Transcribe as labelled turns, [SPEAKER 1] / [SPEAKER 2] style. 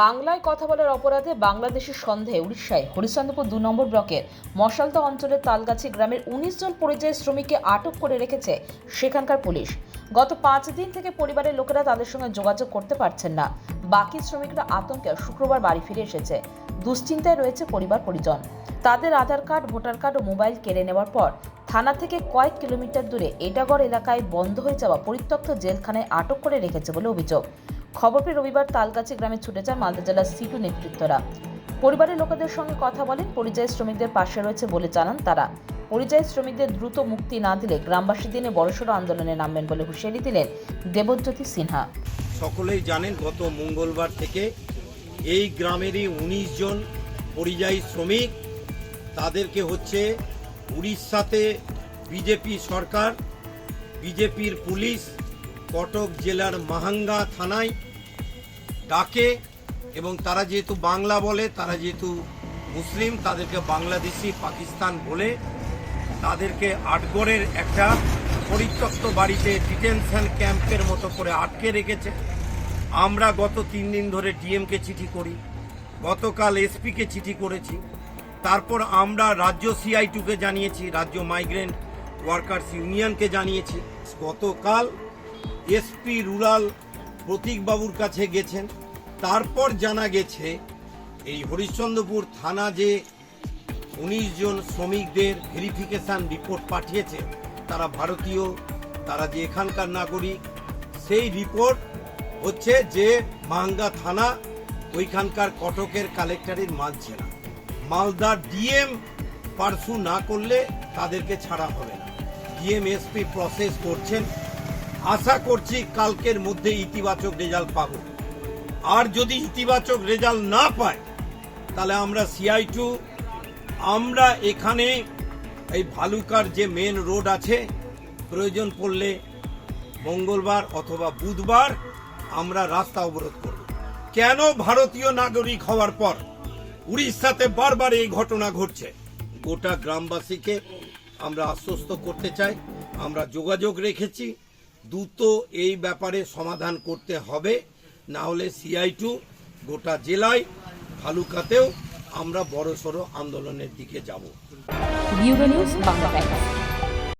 [SPEAKER 1] বাংলায় কথা বলার অপরাধে বাংলাদেশের সন্দেহে উড়িষ্যায় হরিশ্চন্দ্রপুর ২ নম্বর ব্লকের মশালদা অঞ্চলের তালগাছি গ্রামের ১৯ জন পরিযায়ী শ্রমিককে আটক করে রেখেছে সেখানকার পুলিশ। গত ৫ দিন থেকে পরিবারের লোকেরা তাদের সঙ্গে যোগাযোগ করতে পারছেন না। বাকি শ্রমিকরা আতঙ্কে শুক্রবার বাড়ি ফিরে এসেছে। দুশ্চিন্তায় রয়েছে পরিবার পরিজন। তাদের আধার কার্ড, ভোটার কার্ড ও মোবাইল কেড়ে নেওয়ার পর থানা থেকে কয়েক কিলোমিটার দূরে এটাগড় এলাকায় বন্ধ হয়ে যাওয়া পরিত্যক্ত জেলখানায় আটক করে রেখেছে বলে অভিযোগ। খবর পেয়ে রবিবার তালগাছি গ্রামে ছুটে যান মালদা জেলার সিটু নেতৃত্বরা। পরিবারের লোকেদের সঙ্গে কথা বলেন, পরিযায়ী শ্রমিকদের পাশে রয়েছে বলে জানান তারা। পরিযায়ী শ্রমিকদের দ্রুত মুক্তি না দিলে গ্রামবাসী দিনে বড়সড় আন্দোলনে নামবেন বলে হুঁশিয়ারি দিলেন দেবজ্যোতি সিনহা।
[SPEAKER 2] সকলেই জানেন, গত মঙ্গলবার থেকে এই গ্রামেরই ১৯ জন পরিযায়ী শ্রমিক, তাদেরকে উড়িষ্যাতে বিজেপি সরকার, বিজেপির পুলিশ কটক জেলার মাহাঙ্গা থানায় ডাকে এবং তারা যেহেতু বাংলা বলে, তারা যেহেতু মুসলিম, তাদেরকে বাংলাদেশি পাকিস্তান বলে তাদেরকে আটগড়ের একটা পরিত্যক্ত বাড়িতে ডিটেনশন ক্যাম্পের মতো করে আটকে রেখেছে। আমরা গত ৩ দিন ধরে ডিএমকে চিঠি করি, গতকাল এসপিকে চিঠি করেছি, তারপর আমরা রাজ্য CI2কে জানিয়েছি, রাজ্য মাইগ্রেন্ট ওয়ার্কার্স ইউনিয়নকে জানিয়েছি। গতকাল এসপি রুরাল প্রতীকবাবুর কাছে গেছেন। তারপর জানা গেছে এই হরিশ্চন্দ্রপুর থানা যে ১৯ জন শ্রমিকদের ভেরিফিকেশন রিপোর্ট পাঠিয়েছে, তারা ভারতীয়, তারা যে এখানকার নাগরিক, সেই রিপোর্ট যে মাহাঙ্গা থানা ওইখানকার কটকের কালেক্টরের মানছে না। মালদার ডিএম পারসু না করলে তাদেরকে ছাড়া হবে না। ডিএম এসপি প্রসেস করছেন, আশা করছি কালকের মধ্যে ইতিবাচক রেজাল্ট পাবো। আর যদি ইতিবাচক রেজাল্ট না পায় তাহলে আমরা CI2 আমরা এখানে এই ভালুকার যে মেন রোড আছে, প্রয়োজন পড়লে মঙ্গলবার অথবা বুধবার আমরা রাস্তা অবরোধ করব। কেন ভারতীয় নাগরিক হওয়ার পর উড়িষ্যাতে বারবার এই ঘটনা ঘটছে? গোটা গ্রামবাসীকে আমরা আশ্বস্ত করতে চাই, আমরা যোগাযোগ রেখেছি, দ্রুত এই ব্যাপারে সমাধান করতে হবে, না হলে CI2 গোটা জেলায় ভালুকাতেও আমরা বড়সড় আন্দোলনের দিকে যাব।
[SPEAKER 1] Bureau news Bangla Times.